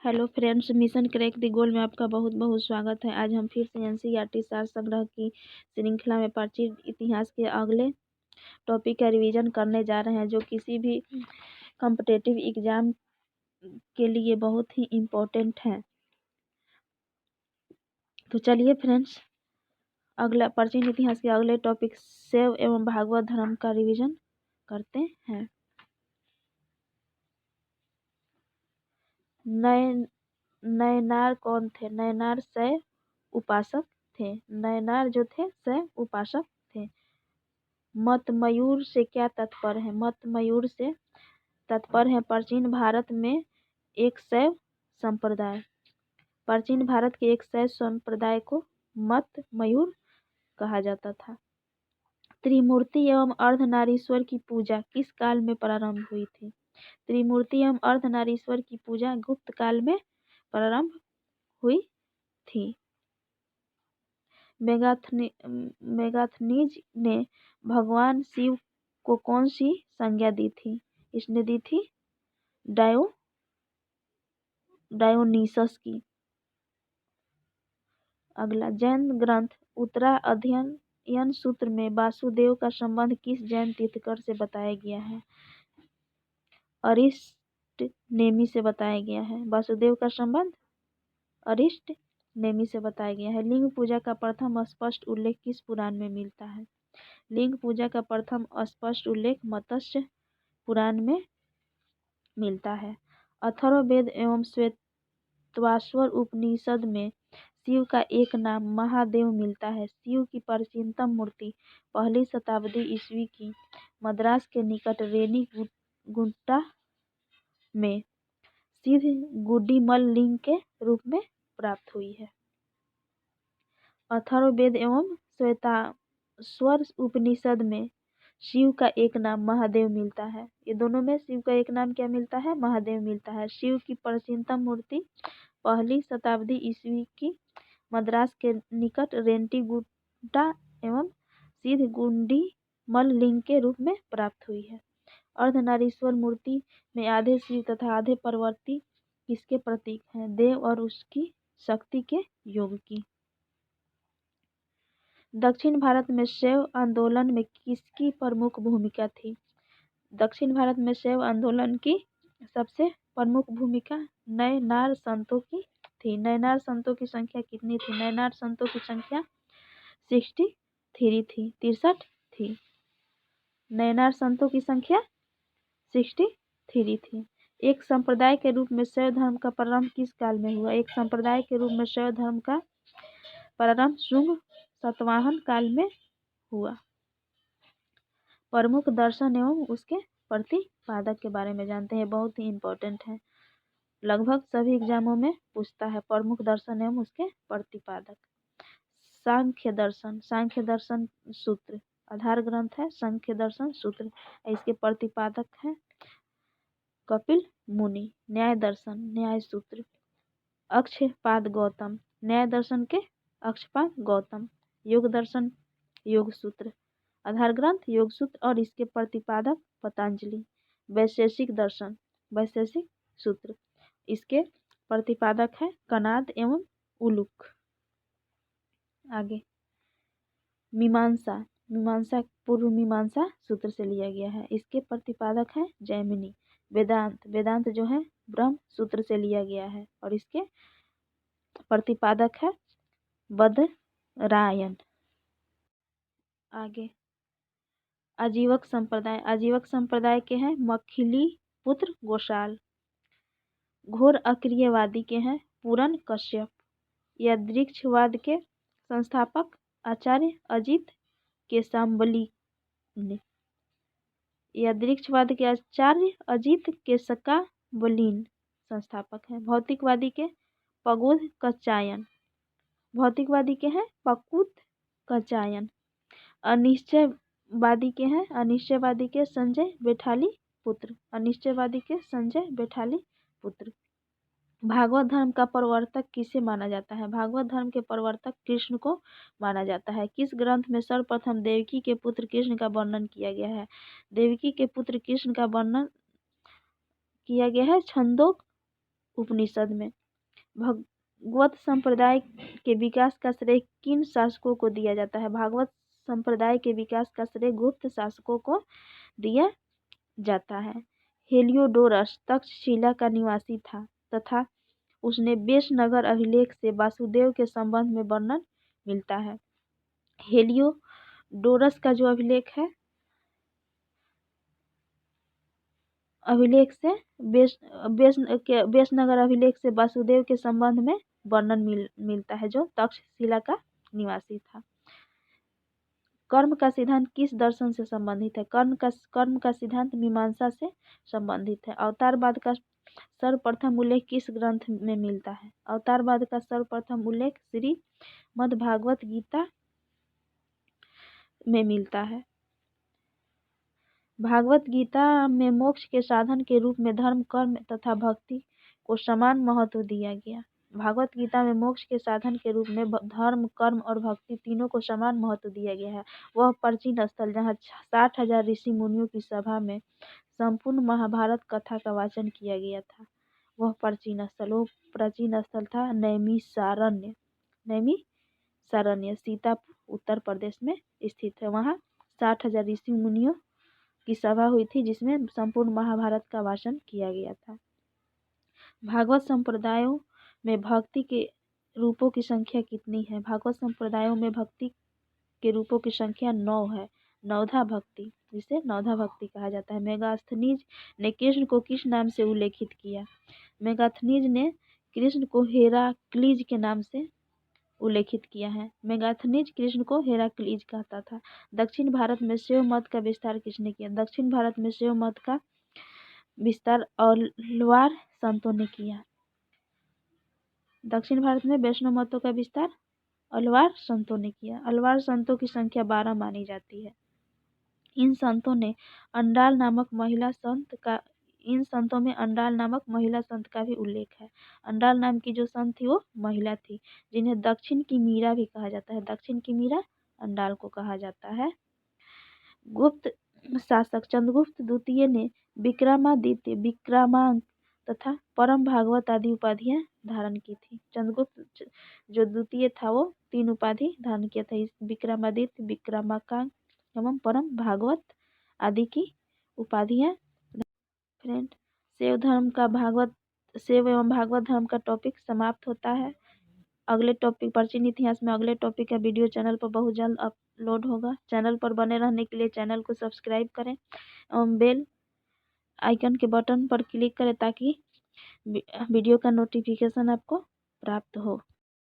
Hello friends, mission crack the goal में आपका बहुत बहुत स्वागत है। आज हम फिर से एनसीईआरटी सार संग्रह की श्रृंखला में प्राचीन इतिहास के अगले टॉपिक का रिवीजन करने जा रहे हैं, जो किसी भी कॉम्पिटिटिव एग्जाम के लिए बहुत ही इम्पोर्टेंट है। तो चलिए फ्रेंड्स, अगला प्राचीन इतिहास के अगले टॉपिक शैव एवं भागवत धर्म का रिवीजन करते हैं। नयनार कौन थे? नयनार शैव उपासक थे। नयनार जो थे शैव उपासक थे। मत मयूर से क्या तात्पर्य है? मत मयूर से तात्पर्य है प्राचीन भारत में एक शैव संप्रदाय। प्राचीन भारत के एक शैव संप्रदाय को मत मयूर कहा जाता था। त्रिमूर्ति एवं अर्धनारीश्वर की पूजा किस काल में प्रारंभ हुई थी? त्रिमूर्ति एवं अर्धनारीश्वर की पूजा गुप्त काल में प्रारंभ हुई थी। मेगास्थनीज ने भगवान शिव को कौन सी संज्ञा दी थी? इसने दी थी डायोनीसस की। अगला, जैन ग्रंथ उत्तरा अध्ययन सूत्र में वासुदेव का संबंध किस जैन तीर्थंकर से बताया गया है? अरिष्ट नेमि से बताया गया है। वासुदेव का संबंध अरिष्ट नेमि से बताया गया है। लिंग पूजा का प्रथम स्पष्ट उल्लेख किस पुराण में मिलता है? लिंग पूजा का प्रथम स्पष्ट उल्लेख मत्स्य पुराण में मिलता है। अथर्ववेद एवं श्वेताश्वर उपनिषद में शिव का एक नाम महादेव मिलता है। शिव की प्राचीनतम मूर्ति 1ली शताब्दी ईस्वी की मद्रास के निकट रेनीगुंटा में सिद्ध गुडीमल लिंग के रूप में प्राप्त हुई है। अथर्ववेद एवं श्वेताश्वर उपनिषद में शिव का एक नाम महादेव मिलता है। ये दोनों में शिव का एक नाम क्या मिलता है? महादेव मिलता है। शिव की प्राचीनतम मूर्ति 1ली शताब्दी ईस्वी की मद्रास के निकट रेनीगुंटा एवं सिद्ध गुडीमल लिंग के रूप में प्राप्त हुई है। अर्धनारीश्वर मूर्ति में आधे शिव तथा आधे पार्वती किसके प्रतीक हैं? देव और उसकी शक्ति के योग की। दक्षिण भारत में शैव आंदोलन में किसकी प्रमुख भूमिका थी? दक्षिण भारत में शैव आंदोलन की सबसे प्रमुख भूमिका नयनार संतों की थी। नयनार संतों की संख्या कितनी थी? नयनार संतों की संख्या 63 थी, 63 थी। नयनार संतों की संख्या 63 थी। एक संप्रदाय के रूप में शैव धर्म का प्रारंभ किस काल में हुआ? एक संप्रदाय के रूप में शैव धर्म का प्रारंभ शुंग सातवाहन काल में हुआ। प्रमुख दर्शन एवं उसके प्रतिपादक के बारे में जानते हैं, बहुत ही इम्पोर्टेंट है। लगभग सभी एग्जामों में पूछता है प्रमुख दर्शन एवं उसके प्रतिपादक। सांख्य दर्शन सूत्र आधार ग्रंथ है। सांख्य दर्शन सूत्र, इसके प्रतिपादक है कपिल मुनि। न्याय दर्शन न्याय सूत्र अक्षपाद गौतम। न्याय दर्शन के अक्षपाद गौतम। योग दर्शन योग सूत्र आधार ग्रंथ योग सूत्र और इसके प्रतिपादक पतंजलि। वैशेषिक दर्शन वैशेषिक सूत्र, इसके प्रतिपादक है कनाद एवं उलूक। आगे, मीमांसा पूर्व मीमांसा सूत्र से लिया गया है। इसके प्रतिपादक है जैमिनी। वेदांत जो है ब्रह्म सूत्र से लिया गया है और इसके प्रतिपादक है बदरायन। आगे, आजीवक संप्रदाय के हैं मखिली पुत्र गोशाल। घोर अक्रियवादी के हैं पूरन कश्यप। यादृच्छवाद के संस्थापक आचार्य अजित के शांबली ने। यादृच्छवाद के आचार्य अजित के शकावलीन संस्थापक हैं। भौतिकवादी के पगुद कचायन। भौतिकवादी के हैं पकुत कचायन। अनिश्चयवादी के हैं अनिश्चयवादी के संजय बेठाली पुत्र। अनिश्चयवादी के संजय बेठाली पुत्र। भागवत धर्म का प्रवर्तक किसे माना जाता है? भागवत धर्म के प्रवर्तक कृष्ण को माना जाता है। किस ग्रंथ में सर्वप्रथम देवकी के पुत्र कृष्ण का वर्णन किया गया है? देवकी के पुत्र कृष्ण का वर्णन किया गया है छंदोग उपनिषद में। भागवत संप्रदाय के विकास का श्रेय किन शासकों को दिया जाता है? भागवत संप्रदाय के विकास का श्रेय गुप्त शासकों को दिया जाता है। हेलियोडोरस तक्षशिला का निवासी था तथा उसने बेशनगर अभिलेख से वासुदेव के संबंध में वर्णन मिलता है। हेलियोडोरस का जो अभिलेख है, अभिलेख से बेशनगर अभिलेख से वासुदेव के संबंध में वर्णन मिलता है, जो तक्षशिला का निवासी था। कर्म का सिद्धांत किस दर्शन से संबंधित है? कर्म का सिद्धांत मीमांसा से संबंधित है। अवतारवाद का सर्वप्रथम उल्लेख किस ग्रंथ में मिलता है? अवतारवाद का सर्वप्रथम उल्लेख श्रीमद्भागवत गीता में मिलता है। भागवत गीता में मोक्ष के साधन के रूप में धर्म, कर्म तथा भक्ति को समान महत्व दिया गया। भागवत गीता में मोक्ष के साधन के रूप में धर्म, कर्म और भक्ति तीनों को समान महत्व दिया गया है। वह प्राचीन स्थल जहाँ 60,000 ऋषि मुनियों की सभा में संपूर्ण महाभारत कथा का वाचन किया गया था, वह प्राचीन स्थल था नैमिषारण्य। सीतापुर उत्तर प्रदेश में स्थित है। वहाँ 60,000 ऋषि मुनियों की सभा हुई थी जिसमें संपूर्ण महाभारत का वाचन किया गया था। भागवत संप्रदायों में भक्ति के रूपों की संख्या कितनी है? भागवत संप्रदायों में भक्ति के रूपों की संख्या 9 है। नवधा भक्ति, जिसे नवधा भक्ति कहा जाता है। मेगास्थनीज ने कृष्ण को किस नाम से उल्लेखित किया? मेगास्थनीज ने कृष्ण को हेराक्लीज के नाम से उल्लेखित किया है। मेगास्थनीज कृष्ण को हेराक्लीज कहता था। दक्षिण भारत में शैव मत का विस्तार किसने किया? दक्षिण भारत में शैव मत का विस्तार अलवार संतों ने किया। दक्षिण भारत में वैष्णव मतों का विस्तार अलवार संतों ने किया। अलवार संतों की संख्या 12 मानी जाती है। इन संतों में अंडाल नामक महिला संत का भी उल्लेख है। अंडाल नाम की जो संत थी वो महिला थी, जिन्हें दक्षिण की मीरा भी कहा जाता है। दक्षिण की मीरा अंडाल को कहा जाता है। गुप्त शासक चंद्रगुप्त द्वितीय ने विक्रमादित्य, विक्रमांक तथा परम भागवत आदि उपाधियां धारण की थी। चंद्रगुप्त जो द्वितीय था वो 3 उपाधि धारण किया था। विक्रमादित्य, विक्रमांक एवं परम भागवत आदि की उपाधियां। फ्रेंड, शैव एवं भागवत धर्म का टॉपिक समाप्त होता है। अगले टॉपिक प्राचीन इतिहास में अगले टॉपिक का वीडियो चैनल पर बहुत जल्द अपलोड होगा। चैनल पर बने रहने के लिए चैनल को सब्सक्राइब करें एवं बेल आइकन के बटन पर क्लिक करें ताकि वीडियो का नोटिफिकेशन आपको प्राप्त हो।